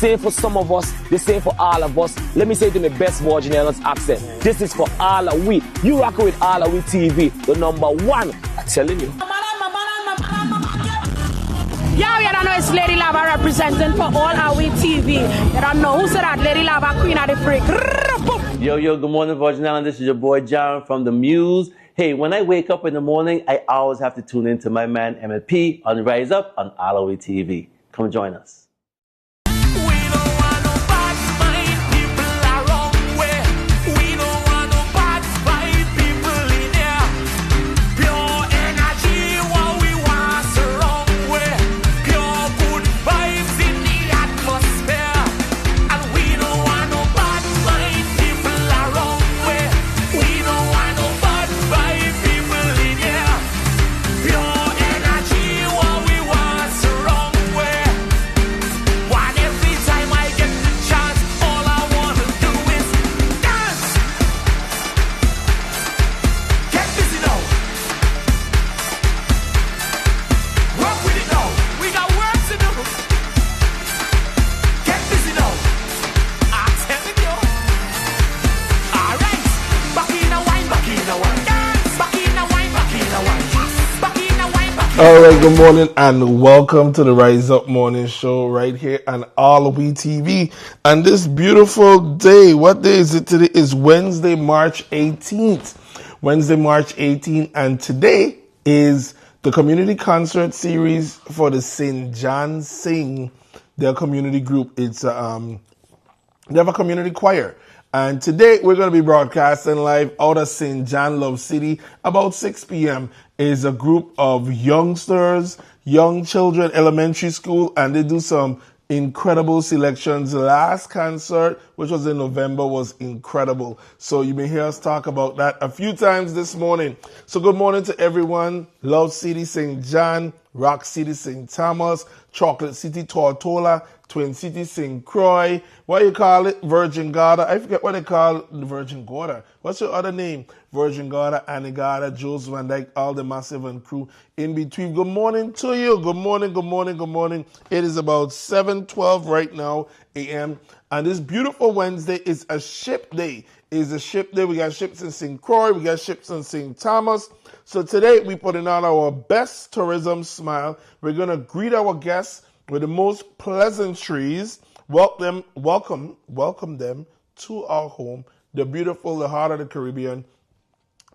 same for some of us, the same for all of us. Let me say it in the best Virgin Islands accent. This is for all of we. You rock with AllAhWeTV, the number one. I'm telling you. Yeah, you don't know it's Lady Lava representing for AllAhWeTV. You don't know who said that Lady Lava, Queen of the Freak. Yo, good morning, Virgin Island. This is your boy John from the Muse. Hey, when I wake up in the morning, I always have to tune in to my man MLP on Rise Up on AllAhWeTV. Come join us. All right, good morning and welcome to the Rise Up Morning Show right here on AllAhWeTV. And this beautiful day, what day is it today? Is Wednesday, March 18th. Wednesday, March 18th. And today is the community concert series for the St. John Sing, their community group. It's they have a community choir. And today we're going to be broadcasting live out of St. John Love City about 6 p.m. is a group of youngsters, young children, elementary school, and they do some incredible selections. The last concert, which was in November, was incredible. So you may hear us talk about that a few times this morning. So good morning to everyone. Love City, St. John, Rock City, St. Thomas, Chocolate City, Tortola, Twin City, St. Croix. What do you call it? Virgin Gorda. I forget what they call the Virgin Gorda. What's your other name? Virgin Gorda, Anegada, Jules Van Dyke, all the massive and crew in between. Good morning to you. Good morning, good morning, good morning. It is about 7:12 right now a.m. And this beautiful Wednesday is a ship day. It's a ship day. We got ships in St. Croix. We got ships in St. Thomas. So today we putting on our best tourism smile. We're going to greet our guests with the most pleasantries. Welcome them to our home, the beautiful, the heart of the Caribbean,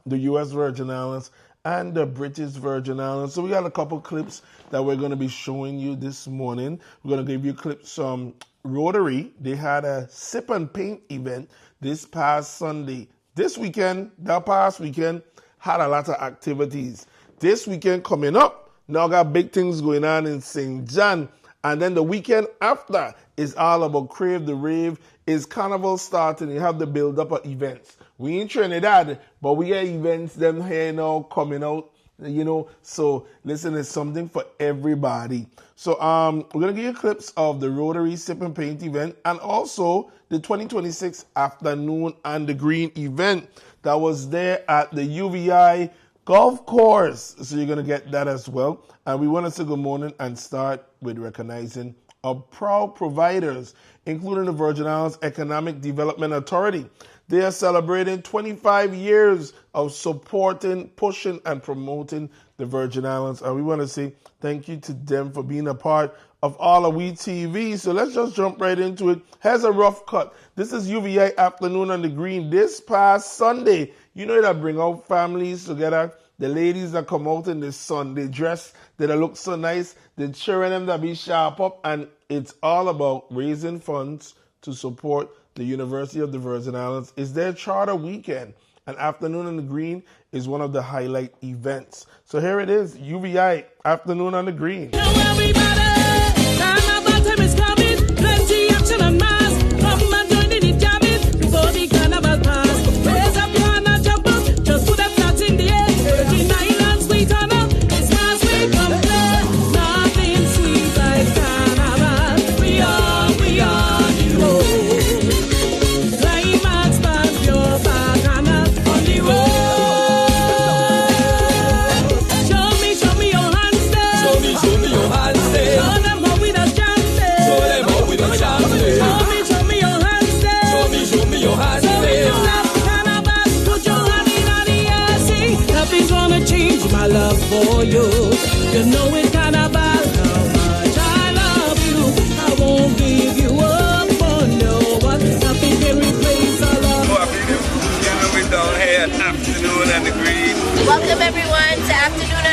the U.S. Virgin Islands, and the British Virgin Islands. So we got a couple clips that we're going to be showing you this morning. We're going to give you clips from Rotary. They had a sip and paint event this past Sunday. That past weekend, had a lot of activities. This weekend coming up, now got big things going on in St. John. And then the weekend after is all about Crave the Rave. Is Carnival starting? You have the build up of events. We in Trinidad, but we got events them here now coming out, So listen, it's something for everybody. So we're gonna give you clips of the Rotary Sip and Paint event and also the 2026 Afternoon and the Green event that was there at the UVI Golf Course. So you're gonna get that as well. And we want to say good morning and start with recognizing our proud providers, including the Virgin Islands Economic Development Authority. They are celebrating 25 years of supporting, pushing, and promoting the Virgin Islands. And we want to say thank you to them for being a part of AllAhWeTV. So let's just jump right into it. Here's a rough cut. This is UVI Afternoon on the Green this past Sunday. You know that bring out families together. The ladies that come out in the sun, they dress, they look so nice. The children them that be sharp up, and it's all about raising funds to support the University of the Virgin Islands. It's their charter weekend, and Afternoon on the Green is one of the highlight events. So here it is, UVI Afternoon on the Green. Show me your hands there.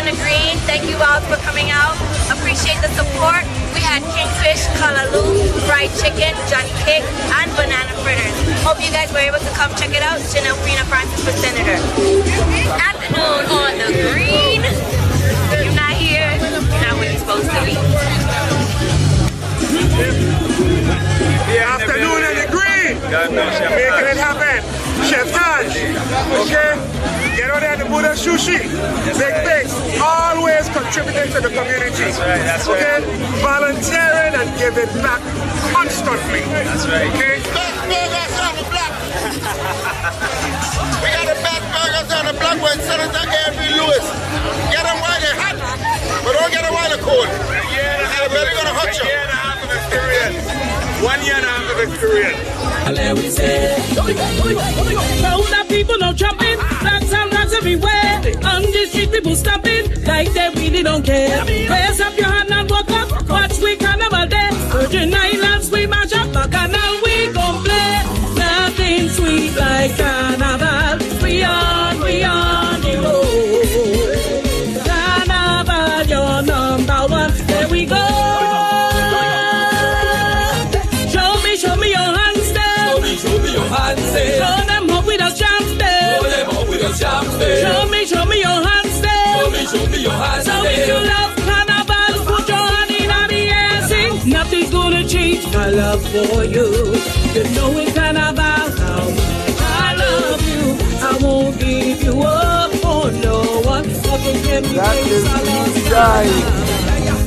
on the Green. Thank you all for coming out. Appreciate the support. We had kingfish, kalaloo, fried chicken, Johnny cake, and banana fritters. Hope you guys were able to come check it out. Janelle Farina Francis for Senator. Afternoon on the Green. If you're not here, you're not where you're supposed to be. Yeah, afternoon on the Green. Making it happen. Chef Taj. Okay? Get out there and put a sushi. Big things. Always contributing to the community. That's right. Okay? Volunteering and giving back constantly. That's right. Okay? Best burgers on the block. We got the best burgers on the block with Senator Avery Lewis. Get them while they're hot, but don't get them while they're cold. They're really going to hurt you. 1 year and a half of experience. Crowd of people now jumping, blacks and rats everywhere. On the street, people stopping like they really don't care. Raise up your hand and walk up, watch we carnival there. Virgin Islands, we mash up, Bacchanal, we gon' play. Nothing sweet like carnival. We on the road. Carnival, your number one. There we go. Show me your hands there. Show me your hands there. Show them up with a jump there. Show them up with a jump there. Show me your hands there. Show me your hands there. So if you love carnival, put your hand in the air, sing. Nothing's gonna change my love for you. You know in carnival how much I love you. I won't give you up for no one. Nothing can be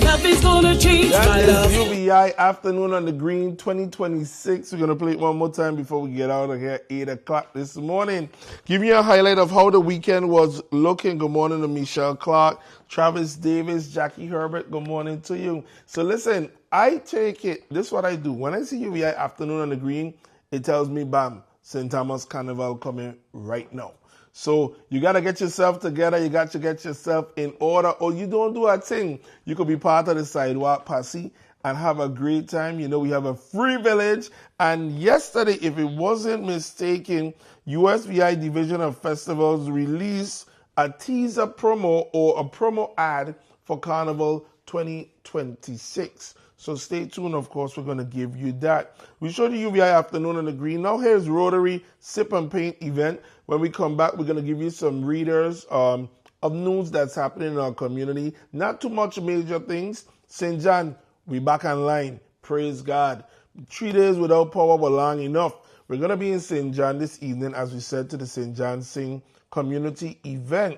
Nothing's gonna change my love. UBI Afternoon on the Green 2026. We're going to play it one more time before we get out of here, 8 o'clock this morning. Give you a highlight of how the weekend was looking. Good morning to Michelle Clark, Travis Davis, Jackie Herbert. Good morning to you. So listen, I take it, this is what I do. When I see UBI Afternoon on the Green, it tells me, bam, St. Thomas Carnival coming right now. So you got to get yourself together. You got to get yourself in order. Or you don't do a thing. You could be part of the Sidewalk Posse and have a great time. You know, we have a free village. And yesterday, if it wasn't mistaken, USVI Division of Festivals released a teaser promo or a promo ad for Carnival 2026. So stay tuned, of course, we're going to give you that. We showed you UVI Afternoon on the Green. Now here's Rotary Sip and Paint event. When we come back, we're going to give you some readers of news that's happening in our community. Not too much major things. St. John, we back online. Praise God. 3 days without power were long enough. We're going to be in St. John this evening, as we said, to the St. John Sing community event.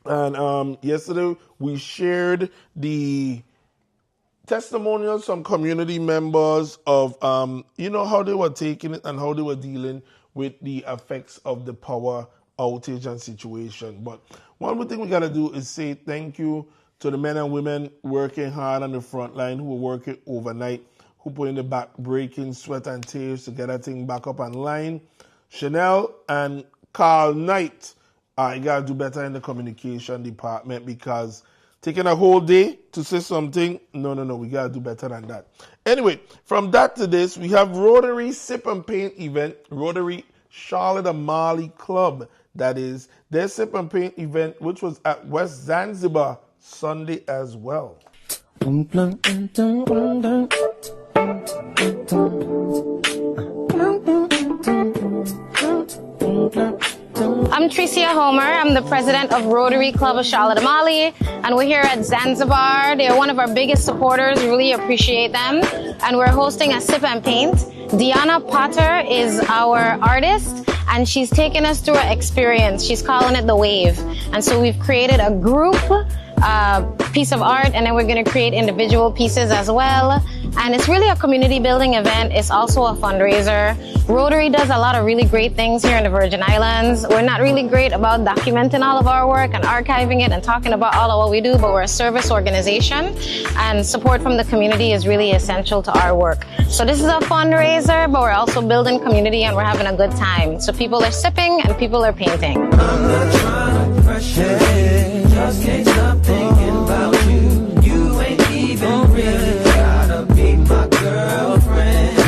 And yesterday, we shared the testimonials from community members of, how they were taking it and how they were dealing with the effects of the power outage and situation. But one thing we got to do is say thank you to the men and women working hard on the front line, who were working overnight, who put in the back-breaking sweat and tears to get that thing back up online. Chanel and Carl Knight, you got to do better in the communication department, because taking a whole day to say something, no, we got to do better than that. Anyway, from that to this, we have Rotary Sip and Paint event, Rotary Charlotte Amali Club. That is their Sip and Paint event, which was at West Zanzibar Sunday as well. I'm Tricia Homer. I'm the president of Rotary Club of Charlotte Amali, and we're here at Zanzibar. They're one of our biggest supporters. We really appreciate them. And we're hosting a Sip and Paint. Deanna Potter is our artist, and she's taken us through an experience. She's calling it The Wave. And so we've created a group piece of art, and then we're going to create individual pieces as well. And it's really a community building event. It's also a fundraiser. Rotary does a lot of really great things here in the Virgin Islands. We're not really great about documenting all of our work and archiving it and talking about all of what we do, but we're a service organization, and support from the community is really essential to our work. So this is a fundraiser, but we're also building community, and we're having a good time. So people are sipping and people are painting. I'm not trying to pressure you, just can't stop thinking about you. You ain't even really gotta be my girlfriend.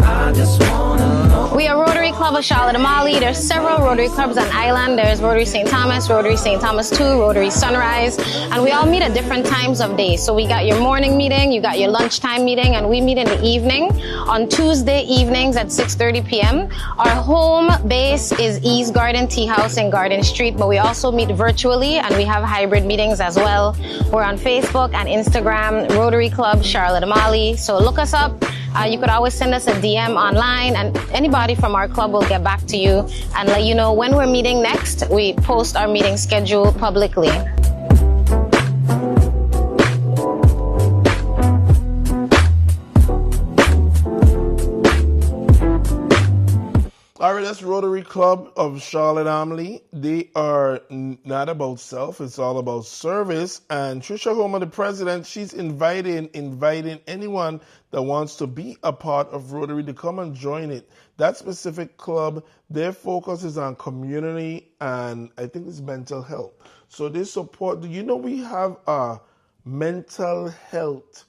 I just wanna know. We are Rotary Club of Charlotte Amalie. There's several Rotary clubs on Island. There's Rotary St. Thomas, Rotary St. Thomas 2, Rotary Sunrise, and we all meet at different times of day. So we got your morning meeting, you got your lunchtime meeting, and we meet in the evening on Tuesday evenings at 6:30 p.m. Our home base is East Garden Tea House in Garden Street, but we also meet virtually, and we have hybrid meetings as well. We're on Facebook and Instagram, Rotary Club Charlotte Amalie. So look us up. You could always send us a DM online, and anybody from our club will get back to you and let you know when we're meeting next. We post our meeting schedule publicly. All right, that's Rotary Club of Charlotte Amalie. They are not about self, it's all about service. And Tricia Homer, the president, she's inviting anyone that wants to be a part of Rotary to come and join it. That specific club, their focus is on community and I think it's mental health. So they support, we have a mental health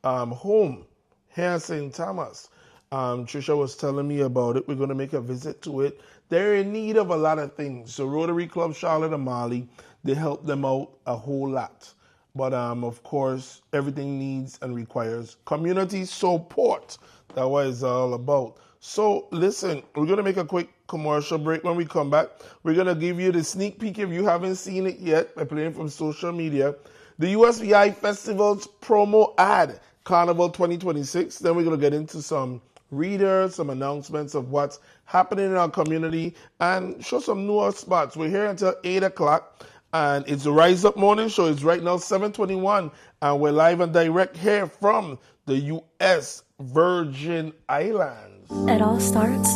home here in St. Thomas. Trisha was telling me about it. We're going to make a visit to it. They're in need of a lot of things. So Rotary Club Charlotte Amalie, they help them out a whole lot. But of course, everything needs and requires community support. That's what it's all about. So listen, we're going to make a quick commercial break. When we come back, we're going to give you the sneak peek if you haven't seen it yet by playing from social media. The USVI Festival's promo ad, Carnival 2026. Then we're going to get into some readers, some announcements of what's happening in our community, and show some newer spots. We're here until 8 o'clock, and it's the Rise Up Morning Show. It's right now 7:21, and we're live and direct here from the U.S. Virgin Islands. It all starts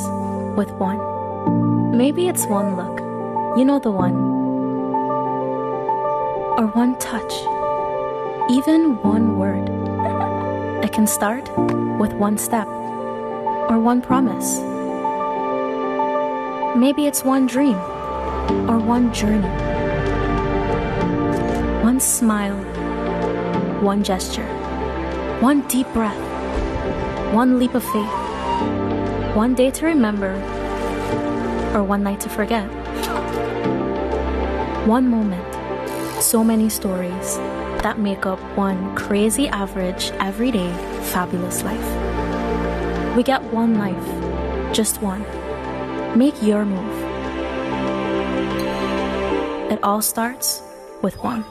with one. Maybe it's one look. You know the one. Or one touch. Even one word. It can start with one step. Or one promise. Maybe it's one dream or one journey. One smile, one gesture, one deep breath, one leap of faith, one day to remember, or one night to forget. One moment, so many stories that make up one crazy average, everyday, fabulous life. We get one life, just one. Make your move. It all starts with one.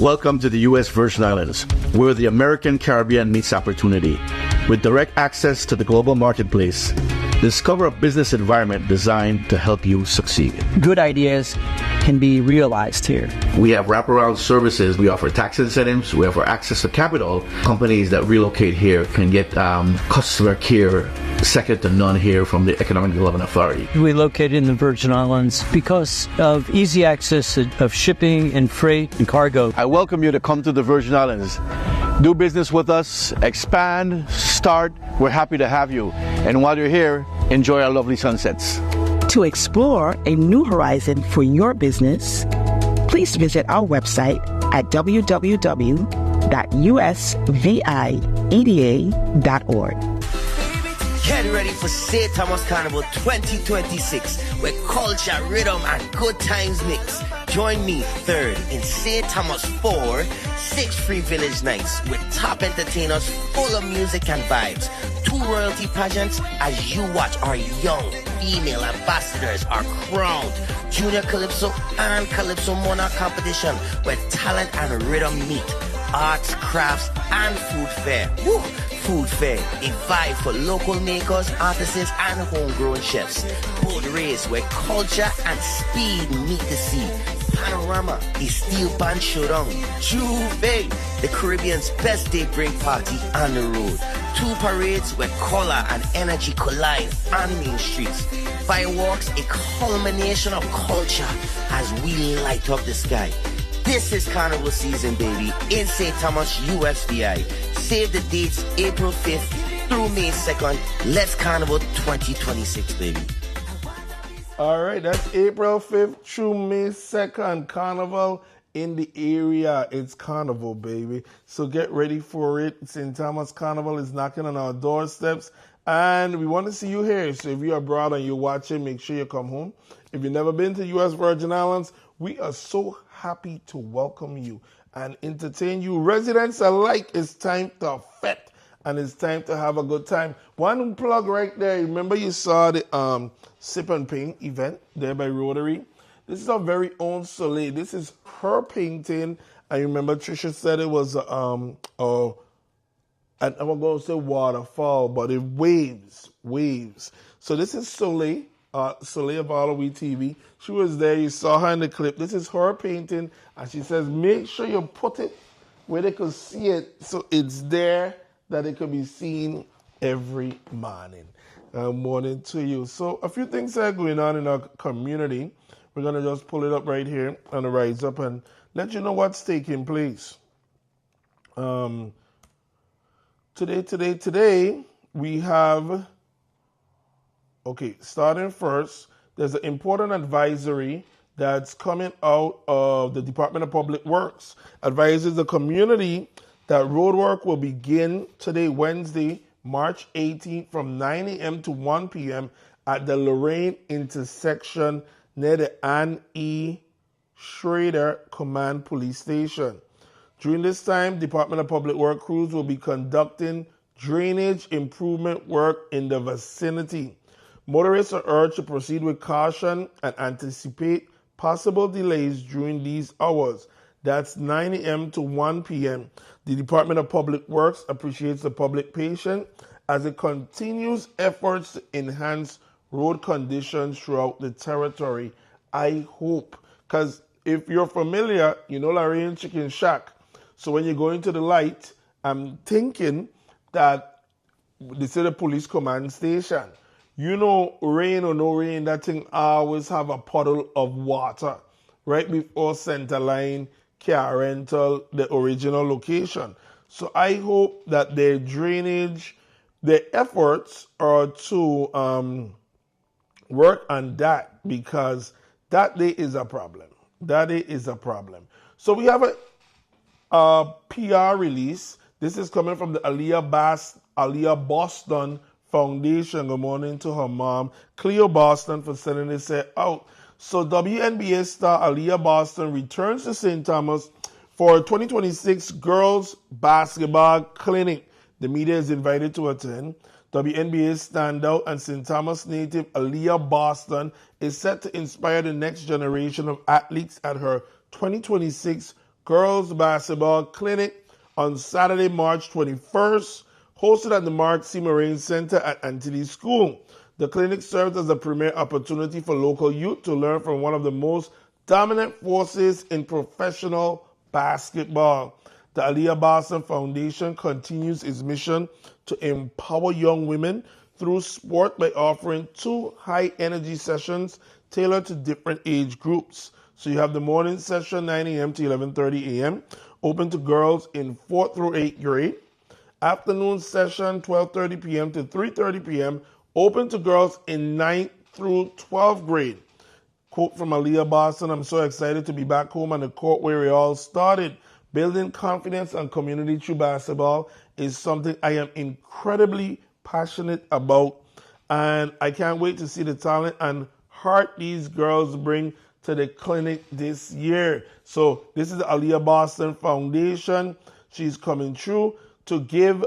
Welcome to the U.S. Virgin Islands, where the American Caribbean meets opportunity. With direct access to the global marketplace, discover a business environment designed to help you succeed. Good ideas can be realized here. We have wraparound services. We offer tax incentives. We offer access to capital. Companies that relocate here can get customer care second to none here from the Economic Development Authority. We located in the Virgin Islands because of easy access of shipping and freight and cargo. I welcome you to come to the Virgin Islands. Do business with us, expand, start. We're happy to have you. And while you're here, enjoy our lovely sunsets. To explore a new horizon for your business, please visit our website at www.usvieda.org. Get ready for St. Thomas Carnival 2026, where culture, rhythm, and good times mix. Join me 3rd in St. Thomas 4, 6 free village nights with top entertainers full of music and vibes. 2 royalty pageants as you watch our young female ambassadors are crowned. Junior Calypso and Calypso Monarch competition where talent and rhythm meet. Arts, crafts, and food fair. Woo! Food fair, a vibe for local makers, artisans, and homegrown chefs. Boat race where culture and speed meet the sea. Panorama, a steel band showdown. Juve, the Caribbean's best day break party on the road. 2 parades where color and energy collide on main streets. Fireworks, a culmination of culture as we light up the sky. This is Carnival season, baby, in St. Thomas, USVI. Save the dates, April 5th through May 2nd. Let's Carnival 2026, baby. All right, that's April 5th through May 2nd. Carnival in the area, it's Carnival, baby. So get ready for it. St. Thomas Carnival is knocking on our doorsteps, and we want to see you here. So if you're abroad and you're watching, make sure you come home. If you've never been to U.S. Virgin Islands, we are so happy to welcome you and entertain you. Residents alike, it's time to fet, and it's time to have a good time. One plug right there. Remember you saw the Sip and Paint event there by Rotary? This is our very own Soleil. This is her painting. I remember Trisha said it was and I'm going to say waterfall, but it waves. So this is Soleil, Soleil of AllAhWeTV. She was there. You saw her in the clip. This is her painting, and she says, make sure you put it where they could see it, so it's there that it could be seen every morning. Morning to you. So a few things are going on in our community. We're going to just pull it up right here on the Rise Up and let you know what's taking place. Today, we have, starting first, there's an important advisory that's coming out of the Department of Public Works. Advises the community that roadwork will begin today, Wednesday, March 18th from 9 a.m. to 1 p.m. at the Lorraine intersection near the Ann E. Schrader Command Police Station. During this time, Department of Public Works crews will be conducting drainage improvement work in the vicinity. Motorists are urged to proceed with caution and anticipate possible delays during these hours. That's 9 a.m. to 1 p.m. The Department of Public Works appreciates the public patience as it continues efforts to enhance road conditions throughout the territory. I hope, because if you're familiar, you know Lorraine Chicken Shack. So when you go into the light, I'm thinking that this is the police command station. You know, rain or no rain, that thing always have a puddle of water right before center line car rental, the original location. So I hope that their drainage, their efforts are to work on that, because that day is a problem. So we have a PR release. This is coming from the Aliyah Boston Foundation. Good morning to her mom, Cleo Boston, for sending this out. So WNBA star Aliyah Boston returns to St. Thomas for 2026 Girls Basketball Clinic. The media is invited to attend. WNBA standout and St. Thomas native Aliyah Boston is set to inspire the next generation of athletes at her 2026 Girls Basketball Clinic on Saturday, March 21st, hosted at the Mark C. Moraine Center at Antilles School. The clinic serves as a premier opportunity for local youth to learn from one of the most dominant forces in professional basketball. The Aliyah Boston Foundation continues its mission to empower young women through sport by offering 2 high-energy sessions tailored to different age groups. So you have the morning session, 9 a.m. to 11:30 a.m., open to girls in 4th through 8th grade. Afternoon session, 12:30 p.m. to 3:30 p.m., open to girls in 9th through 12th grade. Quote from Aliyah Boston, I'm so excited to be back home on the court where it all started. Building confidence and community through basketball is something I am incredibly passionate about, and I can't wait to see the talent and heart these girls bring to the clinic this year. So this is the Aliyah Boston Foundation. She's coming through to give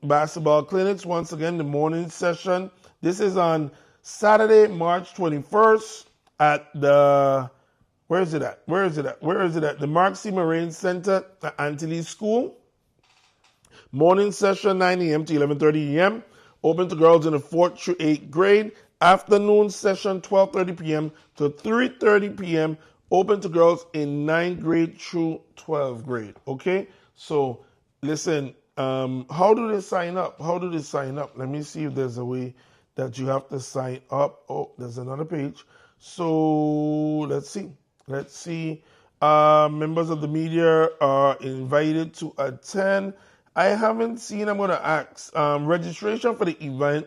basketball clinics. Once again, the morning session. This is on Saturday, March 21st at the... Where is it at? The Mark C. Moraine Center at Antilles School. Morning session, 9 a.m. to 11:30 a.m. Open to girls in the 4th through 8th grade. Afternoon session, 12:30 p.m. to 3:30 p.m. Open to girls in 9th grade through 12th grade. Okay? So, listen, how do they sign up? Let me see if there's a way that you have to sign up. Oh, there's another page. So, let's see. Members of the media are invited to attend. I haven't seen, I'm going to ask. Registration for the event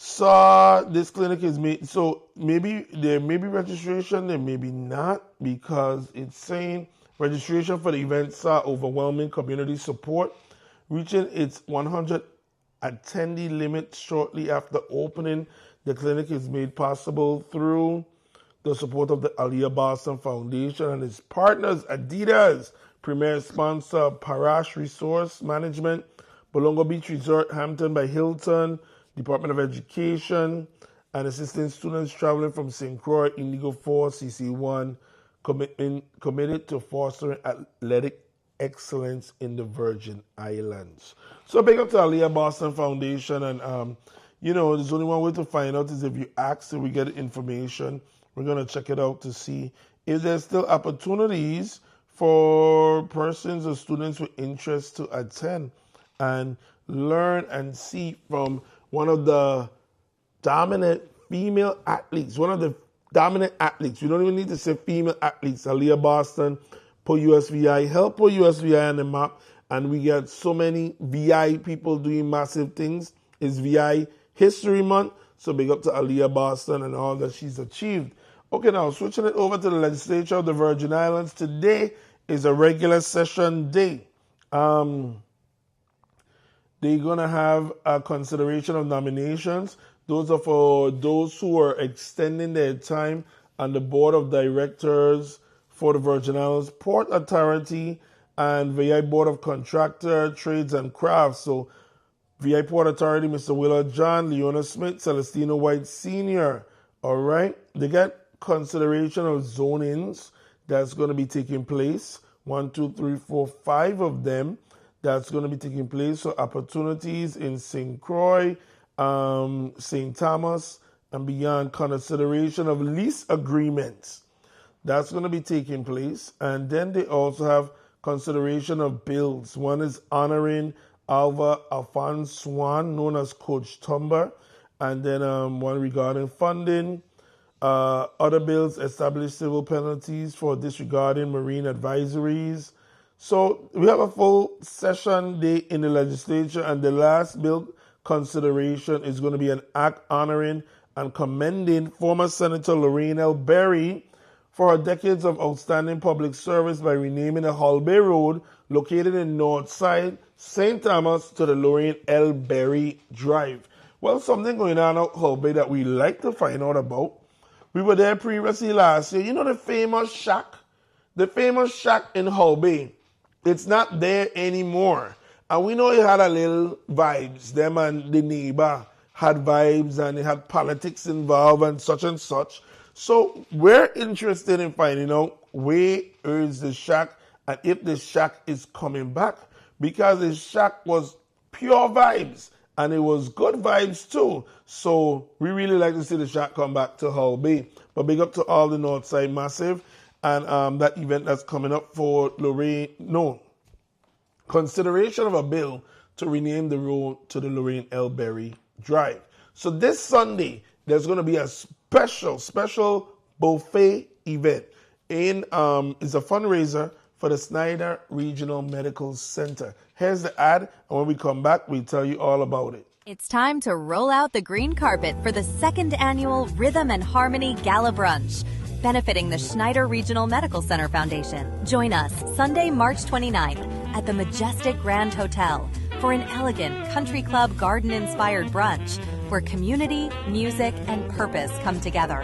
saw this clinic is made. So maybe there may be registration, there may be not, because it's saying registration for the event saw overwhelming community support, reaching its 100 attendee limit shortly after opening. The clinic is made possible through the support of the Aliyah Boston Foundation and its partners, Adidas, premier sponsor, Parash Resource Management, Bolongo Beach Resort, Hampton by Hilton, Department of Education, and assisting students traveling from St. Croix, Indigo 4, CC1, committed to fostering athletic excellence in the Virgin Islands. So big up to Aliyah Boston Foundation, and there's only one way to find out is if you ask, so we get information. We're going to check it out to see if there's still opportunities for persons or students with interest to attend and learn and see from one of the dominant female athletes, one of the dominant athletes. We don't even need to say female athletes. Aliyah Boston, put USVI, help put USVI on the map, and we get so many VI people doing massive things. It's VI History Month, so big up to Aliyah Boston and all that she's achieved. Okay, now switching it over to the legislature of the Virgin Islands. Today is a regular session day. They're going to have a consideration of nominations. Those are for those who are extending their time on the board of directors for the Virgin Islands Port Authority and VI Board of Contractor, Trades and Crafts. So VI Port Authority, Mr. Willard John, Leona Smith, Celestino White Sr. All right. They get consideration of zonings that's going to be taking place. 1, 2, 3, 4, 5 of them that's going to be taking place. So opportunities in St. Croix, St. Thomas, and beyond. Consideration of lease agreements that's going to be taking place. And then they also have consideration of bills. One is honoring Alva Alphonse Swan, known as Coach Tumber, and then one regarding funding. Other bills establish civil penalties for disregarding marine advisories. So we have a full session day in the legislature, and the last bill consideration is going to be an act honoring and commending former Senator Lorraine L. Berry for her decades of outstanding public service by renaming the Hull Bay Road located in Northside, St. Thomas, to the Lorraine L. Berry Drive. Well, something going on at Hull Bay that we like to find out about. We were there previously last year. You know the famous shack? The famous shack in Hull Bay. It's not there anymore. And we know it had a little vibes. Them and the neighbor had vibes, and it had politics involved and such. So we're interested in finding out where is the shack and if the shack is coming back, because the shack was pure vibes and it was good vibes too. So we really like to see the shack come back to Hull Bay. But big up to all the Northside Massive and that event that's coming up for consideration of a bill to rename the road to the Lorraine L. Berry Drive. So this Sunday, there's going to be a special buffet event. It's a fundraiser for the Snyder Regional Medical Center. Here's the ad, and when we come back, we'll tell you all about it. It's time to roll out the green carpet for the second annual Rhythm and Harmony Gala Brunch, benefiting the Schneider Regional Medical Center Foundation. Join us Sunday, March 29th at the Majestic Grand Hotel for an elegant country club garden-inspired brunch where community, music, and purpose come together.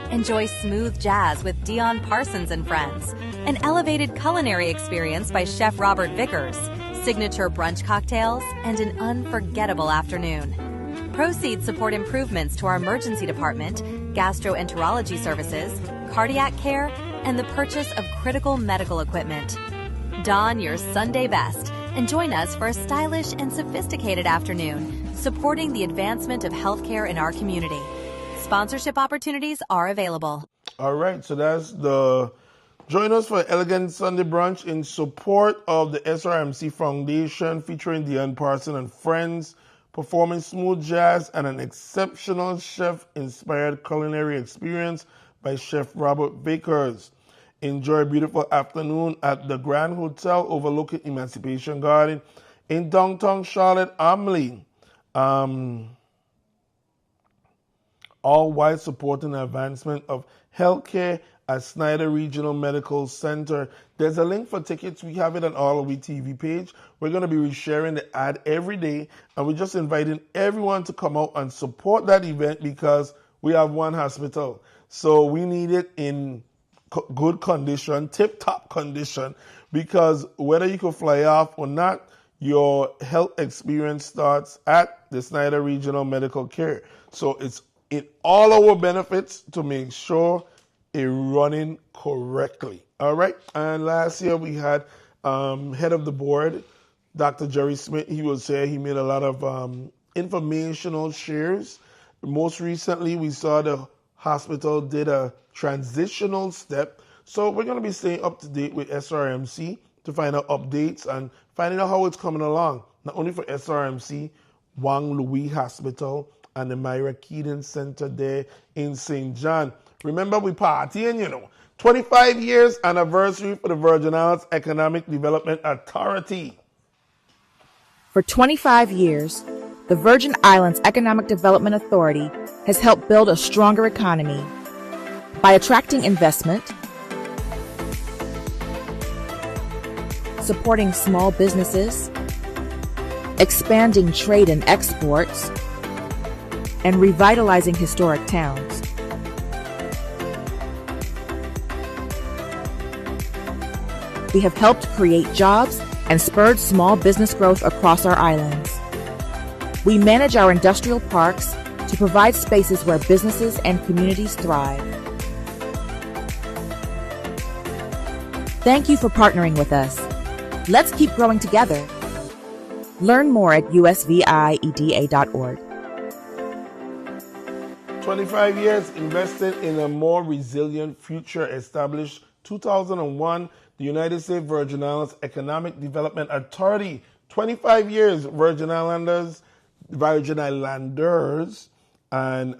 Enjoy smooth jazz with Dion Parsons and friends, an elevated culinary experience by Chef Robert Vickers, signature brunch cocktails, and an unforgettable afternoon. Proceeds support improvements to our emergency department, gastroenterology services, cardiac care, and the purchase of critical medical equipment. Don your Sunday best and join us for a stylish and sophisticated afternoon, supporting the advancement of healthcare in our community. Sponsorship opportunities are available. All right, so that's the... Join us for Elegant Sunday Brunch in support of the SRMC Foundation, featuring Dion Parson and friends, performing smooth jazz and an exceptional chef-inspired culinary experience by Chef Robert Vickers. Enjoy a beautiful afternoon at the Grand Hotel overlooking Emancipation Garden in downtown Charlotte, Amalie. all while supporting the advancement of healthcare at Snyder Regional Medical Center. There's a link for tickets. We have it on AllAhWeTV page. We're going to be resharing the ad every day, and we're just inviting everyone to come out and support that event because we have one hospital. So we need it in good condition, tip-top condition, because whether you can fly off or not, your health experience starts at the Snyder Regional Medical Care. So it's in all our benefits to make sure it's running correctly. All right. And last year we had head of the board, Dr. Jerry Smith. He was here. He made a lot of informational shares. Most recently, we saw the hospital did a transitional step. So we're going to be staying up to date with SRMC to find out updates and finding out how it's coming along. Not only for SRMC, Wang Louis Hospital, and the Myra Keaton Center there in St. John. Remember, we partying, 25 years anniversary for the Virgin Islands Economic Development Authority. For 25 years, the Virgin Islands Economic Development Authority has helped build a stronger economy by attracting investment, supporting small businesses, expanding trade and exports, and revitalizing historic towns. We have helped create jobs and spurred small business growth across our islands. We manage our industrial parks to provide spaces where businesses and communities thrive. Thank you for partnering with us. Let's keep growing together. Learn more at usvieda.org. 25 years invested in a more resilient future. Established 2001, the United States Virgin Islands Economic Development Authority. 25 years, Virgin Islanders, and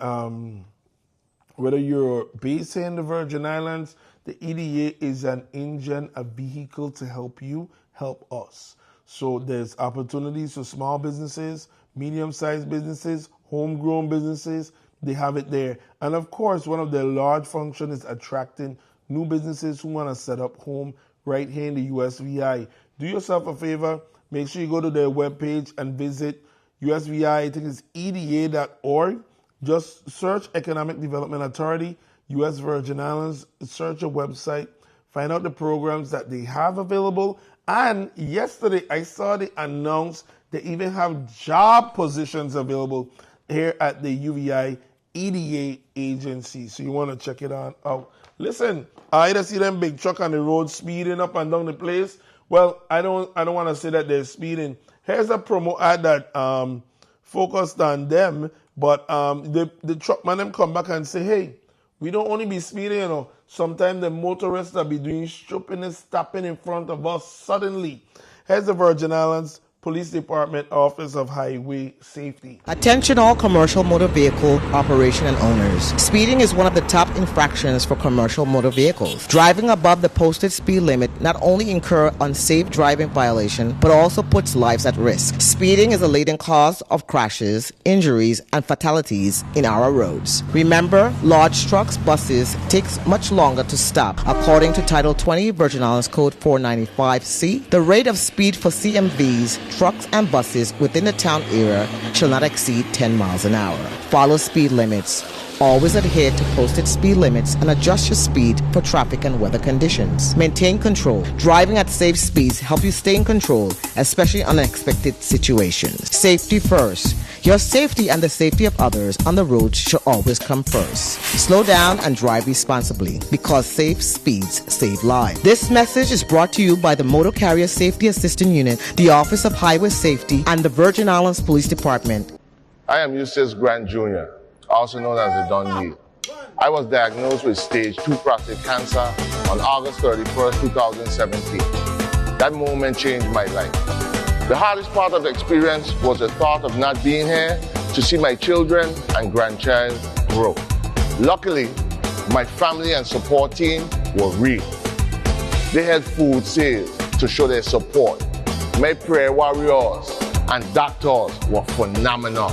whether you're based here in the Virgin Islands, the EDA is an engine, a vehicle to help you, help us. So there's opportunities for small businesses, medium-sized businesses, homegrown businesses. They have it there. And of course, one of their large functions is attracting new businesses who want to set up home right here in the USVI. Do yourself a favor. Make sure you go to their webpage and visit USVI. I think it's EDA.org. Just search Economic Development Authority, U.S. Virgin Islands. Search a website. Find out the programs that they have available. And yesterday, I saw they announced they even have job positions available here at the UVI EDA agency. So you want to check it out. Listen, I either see them big truck on the road speeding up and down the place. Well, I don't want to say that they're speeding. Here's a promo ad that focused on them, but the truckman them come back and say, hey, we don't only be speeding, Sometimes the motorists will be doing stupidness, stopping in front of us suddenly. Here's the Virgin Islands Police Department Office of Highway Safety. Attention all commercial motor vehicle operation and owners. Speeding is one of the top infractions for commercial motor vehicles. Driving above the posted speed limit not only incur unsafe driving violation, but also puts lives at risk. Speeding is a leading cause of crashes, injuries, and fatalities in our roads. Remember, large trucks, buses takes much longer to stop. According to Title 20 Virgin Islands Code 495C, the rate of speed for CMVs, trucks and buses within the town area shall not exceed 10 miles an hour. Follow speed limits. Always adhere to posted speed limits and adjust your speed for traffic and weather conditions. Maintain control. Driving at safe speeds help you stay in control, especially in unexpected situations. Safety first. Your safety and the safety of others on the road should always come first. Slow down and drive responsibly because safe speeds save lives. This message is brought to you by the Motor Carrier Safety Assistance Unit, the Office of Highway Safety, and the Virgin Islands Police Department. I am Eustace Grant Jr., also known as the Don Lee. I was diagnosed with stage 2 prostate cancer on August 31st, 2017. That moment changed my life. The hardest part of the experience was the thought of not being here to see my children and grandchild grow. Luckily, my family and support team were real. They had food sales to show their support. My prayer warriors and doctors were phenomenal.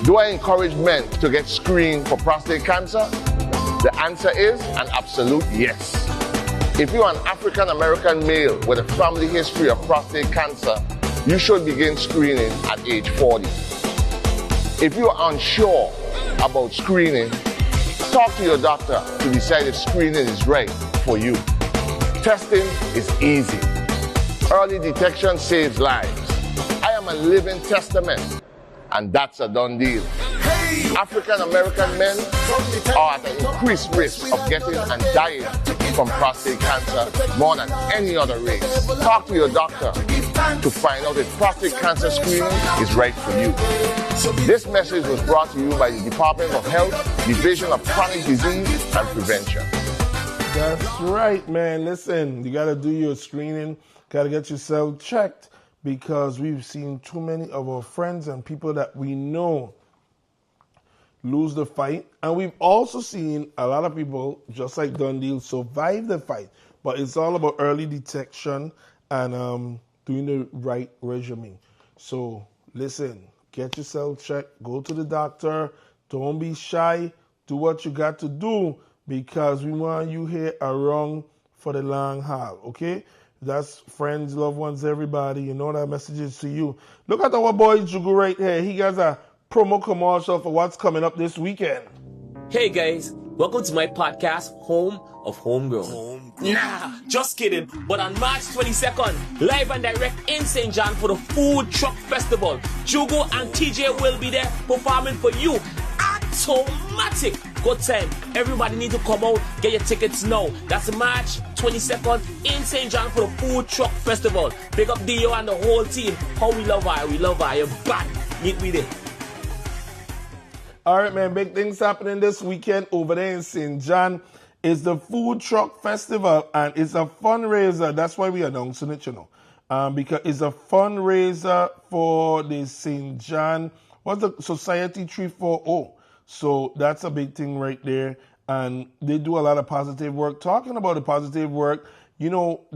Do I encourage men to get screened for prostate cancer? The answer is an absolute yes. If you are an African American male with a family history of prostate cancer, you should begin screening at age 40. If you are unsure about screening, talk to your doctor to decide if screening is right for you. Testing is easy. Early detection saves lives. I am a living testament, and that's a done deal. African American men are at an increased risk of getting and dying from prostate cancer more than any other race. Talk to your doctor to find out if prostate cancer screening is right for you. This message was brought to you by the Department of Health, Division of Chronic Disease and Prevention. That's right, man. Listen, you got to do your screening, got to get yourself checked, because we've seen too many of our friends and people that we know lose the fight. And we've also seen a lot of people, just like Dundee, survive the fight. But it's all about early detection and doing the right regimen. So listen, get yourself checked, go to the doctor, don't be shy, do what you got to do, because we want you here around for the long haul, okay? That's friends, loved ones, everybody. You know that message is to you. Look at our boy Jugu right here. He has a promo commercial for what's coming up this weekend. Hey guys, welcome to my podcast, Home of Homegrown. Nah, just kidding. But on March 22nd, live and direct in St. John for the Food Truck Festival, Jugo and TJ will be there performing for you. Automatic. Good time. Everybody need to come out, get your tickets now. That's March 22nd in St. John for the Food Truck Festival. Big up Dio and the whole team. How we love her. We love her. You're back. Meet me there. All right, man. Big things happening this weekend over there in St. John. It's the Food Truck Festival, and it's a fundraiser. That's why we're announcing it, you know. Because it's a fundraiser for the St. John, what's the Society 340. So that's a big thing right there. And they do a lot of positive work. Talking about the positive work, you know,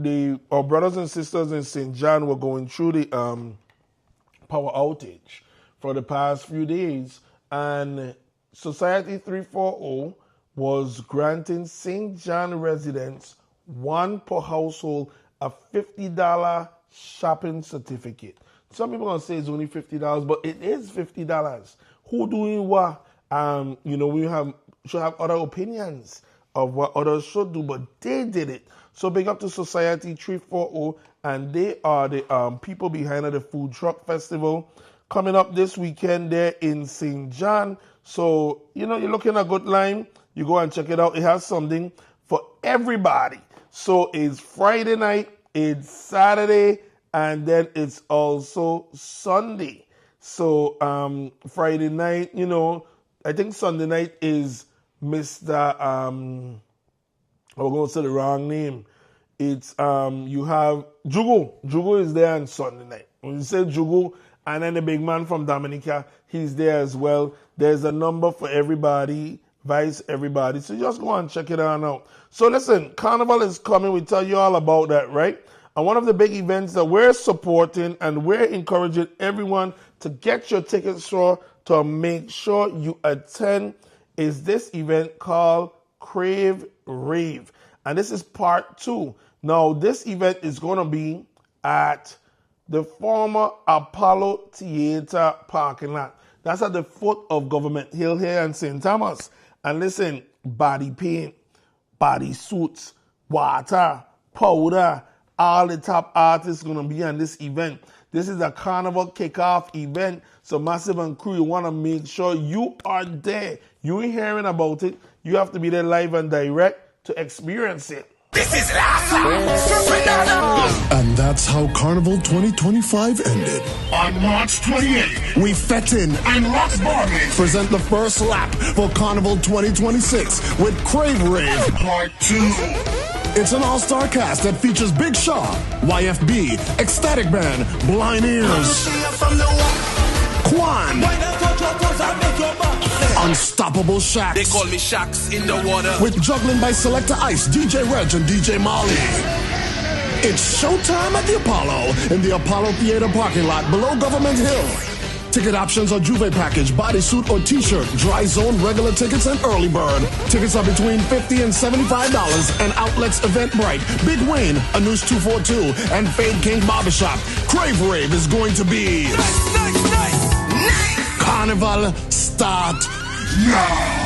our brothers and sisters in St. John were going through the power outage for the past few days. And Society 340 was granting St. John residents, one per household, a $50 shopping certificate. Some people are going to say it's only $50, but it is $50. Who doing what? You know, we should have other opinions of what others should do, but they did it. So big up to Society 340, and they are the people behind the Food Truck Festival coming up this weekend there in St. John. So, you know, you're looking at a good line, you go and check it out. It has something for everybody. So it's Friday night, it's Saturday, and then it's also Sunday. So Friday night, you know, I think Sunday night is Mr. I'm going to say the wrong name. It's you have Jugu. Jugu is there on Sunday night. When you say Jugu, and then the big man from Dominica, he's there as well. There's a number for everybody, vice everybody. So just go and check it out. So listen, Carnival is coming. We tell you all about that, right? And one of the big events that we're supporting and we're encouraging everyone to get your tickets for, to make sure you attend, is this event called Crave Rave. And this is part 2. Now, this event is going to be at the former Apollo Theater parking lot. That's at the foot of Government Hill here in St. Thomas. And listen, body paint, body suits, water, powder, all the top artists going to be on this event. This is a Carnival kickoff event. So Massive and Crew, you want to make sure you are there. You ain't hearing about it. You have to be there live and direct to experience it. This is and that's how Carnival 2025 ended. On March 28th, we Fettin and Roxbury present the first lap for Carnival 2026 with Crave Rave Part 2. It's an all-star cast that features Big Shaw, YFB, Ecstatic Band, Blind Ears, Quan, Unstoppable Shacks. They call me Shacks in the water. With juggling by Selector Ice, DJ Reg, and DJ Molly. It's showtime at the Apollo in the Apollo Theater parking lot below Government Hill. Ticket options are Juve package, bodysuit or t-shirt, dry zone, regular tickets, and early bird. Tickets are between $50 and $75, and outlets Eventbrite, Big Wayne, Anoush 242, and Fade King Barbershop. Crave Rave is going to be Carnival start now.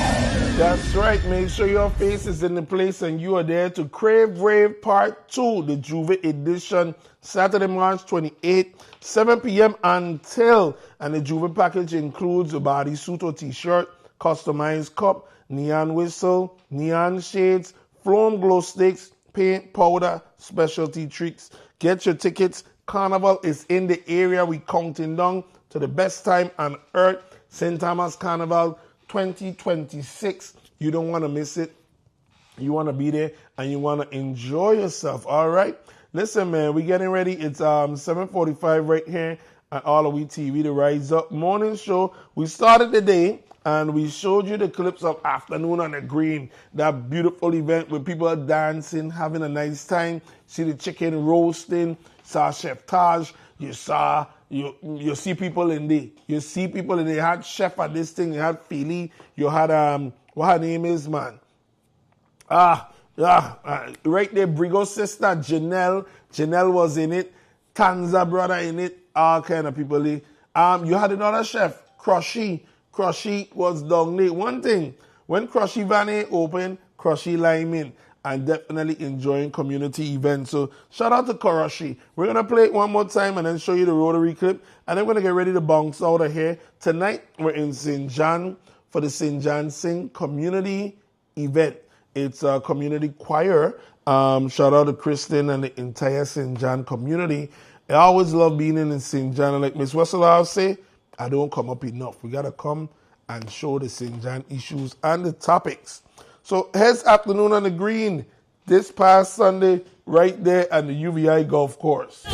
That's right. Make sure your face is in the place and you are there to Crave Rave Part 2, the Juve edition, Saturday, March 28th, 7 p.m. until. And the Juve package includes a bodysuit or t-shirt, customized cup, neon whistle, neon shades, foam glow sticks, paint, powder, specialty treats. Get your tickets. Carnival is in the area. We counting down to the best time on earth. St. Thomas Carnival 2026. You don't want to miss it. You want to be there and you want to enjoy yourself. All right. Listen, man, we're getting ready. It's 7:45 right here at AllAhWeTV, the Rise Up Morning Show. We started the day and we showed you the clips of Afternoon on the Green, that beautiful event where people are dancing, having a nice time. See the chicken roasting. Saw Chef Taj. You see people in there. You see people in there. You had Chef at this thing. You had Philly. You had what her name is, man? Right there, Brigo's sister, Janelle. Janelle was in it. Tanza brother in it. All kind of people there. You had another chef, Crushy. Crushy was down there. One thing, when Crushy Valley opened, Crushy lime in. And definitely enjoying community events. So shout out to Crushy. We're going to play it one more time and then show you the Rotary clip. And then we're going to get ready to bounce out of here. Tonight, we're in St. John for the St. John Sing community event. It's a community choir. Shout out to Kristen and the entire St. John community. I always love being in St. John. And like Miss Wessel say, I don't come up enough. We got to come and show the St. John issues and the topics. So here's Afternoon on the Green this past Sunday right there at the UVI Golf Course.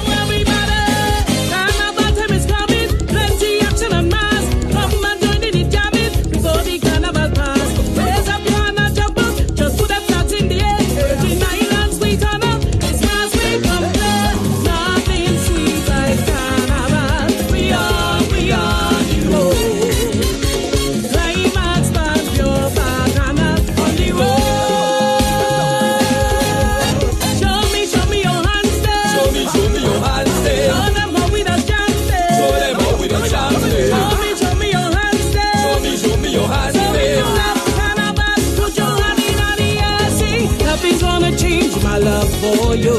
For you,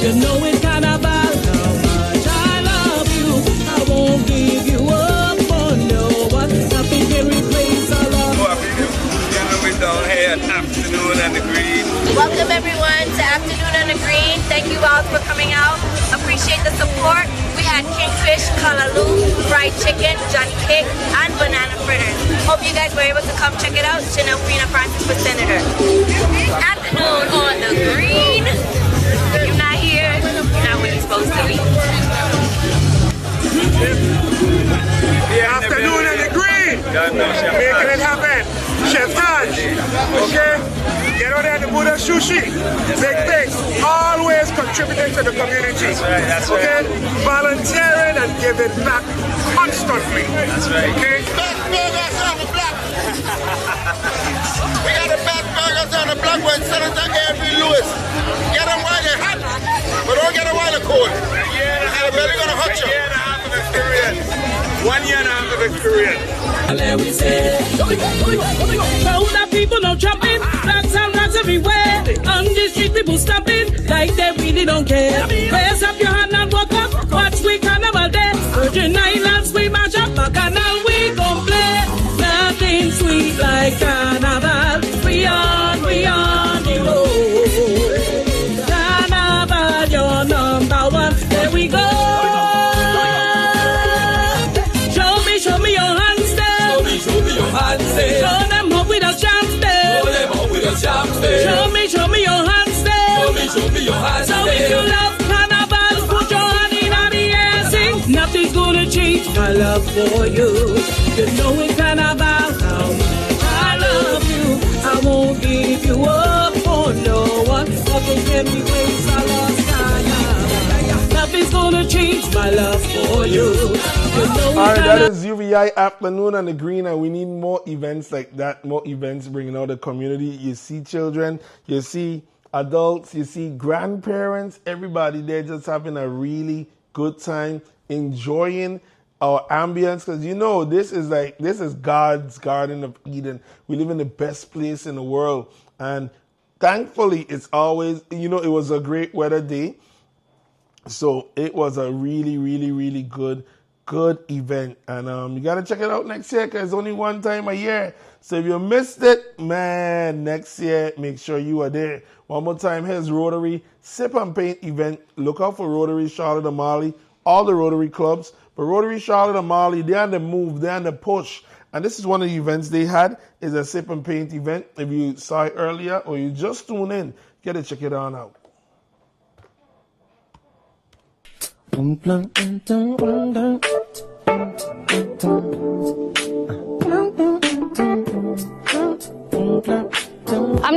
you know in Carnival how much I love you. I won't give you up on no one. Nothing can replace our love. We're down here at Afternoon on the Green. Welcome everyone to Afternoon on the Green. Thank you all for coming out. Appreciate the support. We had kingfish, kalaloo, fried chicken, Johnny cake, and banana fritters. Hope you guys were able to come check it out. Chanel Frina Francis for Senator. Afternoon on the Green. If you're not here, you're not where you're supposed to be. Yeah, Afternoon on the Green. Making it happen. Chef Taj. Okay? Get out there and do the sushi. Big things. Always contributing to the community. That's right. Okay? Volunteering and giving back constantly. That's right. Okay? Best burgers on the block. We got the best burgers on the block with Senator A.B. Lewis. Get them while they're hot, but don't get them while they're cold. They're really going to hurt you. 1 year and a half of experience. And then we say, crowd of people now jumping, rats and rats everywhere. On the street, people stopping like they really don't care. Raise up your hand and walk up, watch we Carnival there. Virgin Islands, we match up, Bacchanal, we gon' play. Nothing sweet like Carnival. We on the road. Carnival, you're number one. There we go. Show me your hands there. Show me your hands there. Show them how we the champs there. Show them how we the champs there. Show me your hands there. Show me your hands there. So if you love Carnival, put your hand in the air, sing. Nothing's gonna change my love for you. You know in Carnival how much I love you. I won't give you up for no one. Nothing can replace our love Carnival. Nothing's gonna gonna change my love for you. All right, that is UVI Afternoon on the Green, and we need more events like that, more events bringing out the community. You see children, you see adults, you see grandparents, everybody there just having a really good time, enjoying our ambience, because you know this is God's Garden of Eden. We live in the best place in the world, and thankfully it's always, it was a great weather day, so it was a really, really, really good event, and you gotta check it out next year because it's only one time a year. So if you missed it, man, next year make sure you are there. One more time, here's Rotary Sip and Paint event. Look out for Rotary Charlotte Amalie, all the Rotary clubs. But Rotary Charlotte Amalie, they're on the move, they're on the push. And this is one of the events they had, is a Sip and Paint event. If you saw it earlier or you just tuned in, you gotta check it on out. I'm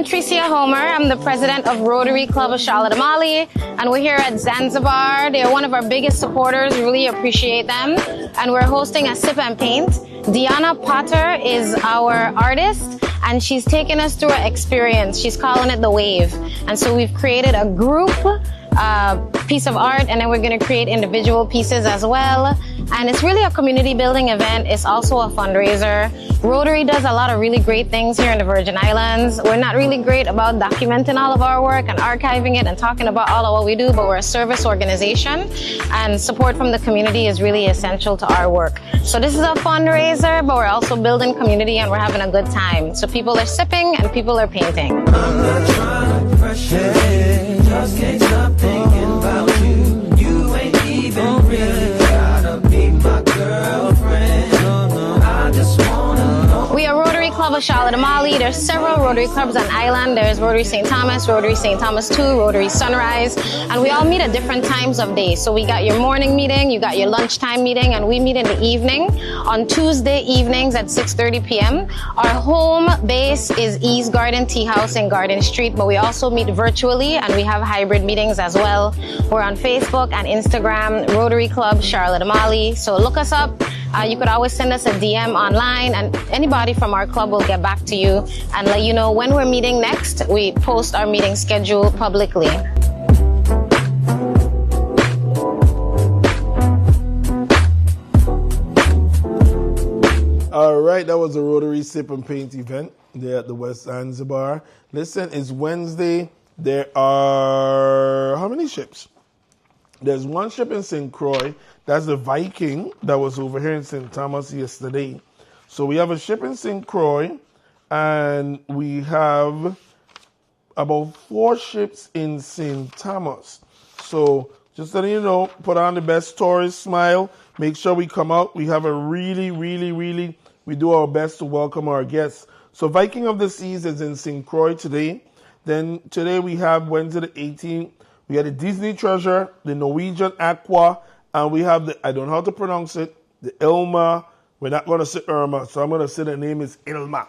Tricia Homer. I'm the president of Rotary Club of Charlotte Amalie, and we're here at Zanzibar. They're one of our biggest supporters. We really appreciate them. And we're hosting a Sip and Paint. Deanna Potter is our artist, and she's taken us through an experience. She's calling it The Wave. And so we've created a group piece of art, and then we're going to create individual pieces as well. And it's really a community building event. It's also a fundraiser. Rotary does a lot of really great things here in the Virgin Islands. We're not really great about documenting all of our work and archiving it and talking about all of what we do, but we're a service organization, and support from the community is really essential to our work. So this is a fundraiser, but we're also building community, and we're having a good time. So people are sipping and people are painting. I'm not trying to pressure, just can't stop thinking about you. You ain't even really gotta be my girlfriend. I just wanna know. We are Rotary Club of Charlotte Amalie. There's several Rotary clubs on island. There's Rotary St. Thomas, Rotary St. Thomas 2, Rotary Sunrise, and we all meet at different times of day. So we got your morning meeting, you got your lunchtime meeting, and we meet in the evening on Tuesday evenings at 6:30 p.m. Our home base is East Garden Tea House in Garden Street, but we also meet virtually, and we have hybrid meetings as well. We're on Facebook and Instagram, Rotary Club Charlotte Amalie. So look us up. You could always send us a DM online, and anybody from our club will get back to you and let you know when we're meeting next. We post our meeting schedule publicly. All right, that was a Rotary Sip and Paint event there at the West Zanzibar. Listen, it's Wednesday. There are how many ships? There's one ship in St. Croix. That's the Viking that was over here in St. Thomas yesterday. So we have a ship in St. Croix, and we have about 4 ships in St. Thomas. So just letting you know, put on the best tourist smile. Make sure we come out. We have a really, we do our best to welcome our guests. So Viking of the Seas is in St. Croix today. Then today we have Wednesday the 18th. We have the Disney Treasure, the Norwegian Aqua, and we have the, I don't know how to pronounce it, the Ilma. We're not going to say Irma, so I'm going to say the name is Ilma.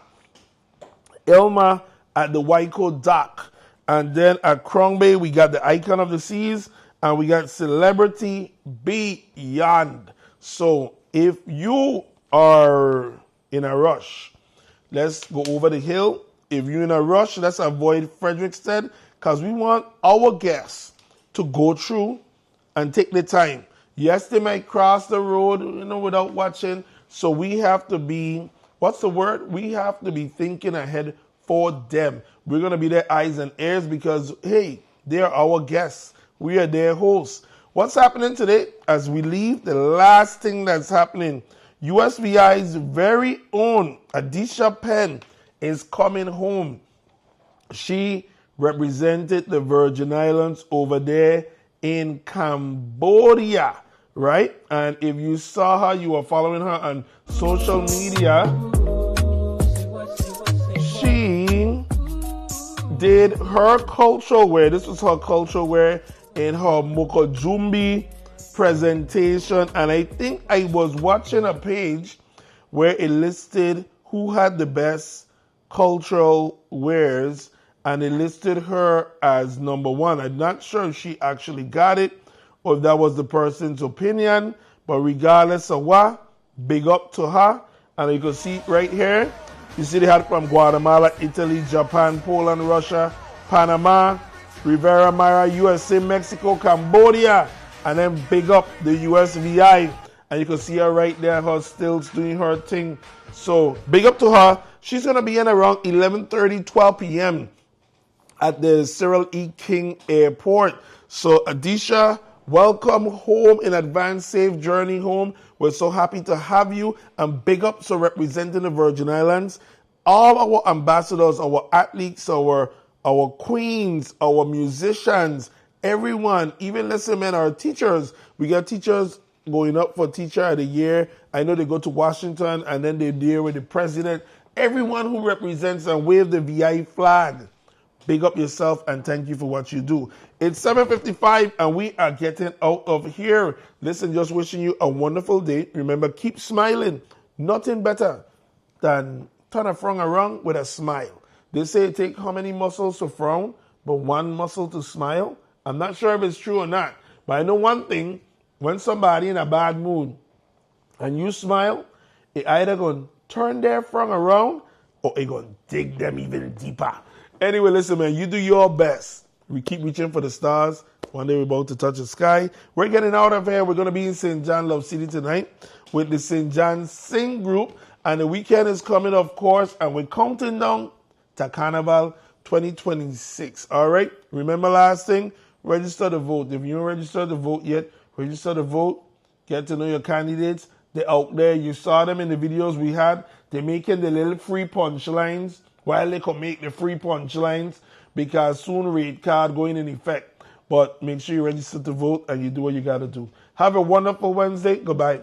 Ilma at the Waiko Dock. And then at Krong Bay, we got the Icon of the Seas, and we got Celebrity Beyond. So if you are in a rush, let's go over the hill. If you're in a rush, let's avoid Frederickstead, because we want our guests to go through and take the time. Yes, they might cross the road, without watching. So we have to be, what's the word? We have to be thinking ahead for them. We're going to be their eyes and ears because, hey, they're our guests. We are their hosts. What's happening today as we leave? The last thing that's happening, USVI's very own Adisha Penn is coming home. She represented the Virgin Islands over there in Cambodia, right? And if you saw her, you were following her on social media, she did her cultural wear. This was her cultural wear in her Mokojumbi presentation. And I think I was watching a page where it listed who had the best cultural wares, and it listed her as number 1. I'm not sure if she actually got it or if that was the person's opinion. But regardless of what, big up to her. And you can see it right here. You see they had from Guatemala, Italy, Japan, Poland, Russia, Panama, Rivera Mara, USA, Mexico, Cambodia. And then big up the USVI. And you can see her right there, her stills doing her thing. So big up to her. She's going to be in around 11:30, 12 p.m. at the Cyril E. King Airport. So Adisha, welcome home in advance. Safe journey home. We're so happy to have you. And big up to representing the Virgin Islands. All our ambassadors, our athletes, our queens, our musicians, everyone, even listen, man, our teachers. We got teachers going up for Teacher of the Year. I know they go to Washington and then they're there with the president. Everyone who represents and wave the VI flag. Big up yourself and thank you for what you do. It's 7:55 and we are getting out of here. Listen, just wishing you a wonderful day. Remember, keep smiling. Nothing better than turn a frown around with a smile. They say it takes how many muscles to frown, but one muscle to smile? I'm not sure if it's true or not, but I know one thing. When somebody in a bad mood and you smile, it either going to turn their frown around or it going to dig them even deeper. Anyway, listen, man, you do your best. We keep reaching for the stars. One day we're about to touch the sky. We're getting out of here. We're going to be in St. John, Love City tonight with the St. John Sing Group. And the weekend is coming, of course, and we're counting down to Carnival 2026. All right? Remember last thing? Register to vote. If you don't register to vote yet, register to vote. Get to know your candidates. They're out there. You saw them in the videos we had. They're making the little free punchlines while they can make the free punchlines because soon rate card going in effect. But make sure you register to vote and you do what you got to do. Have a wonderful Wednesday. Goodbye.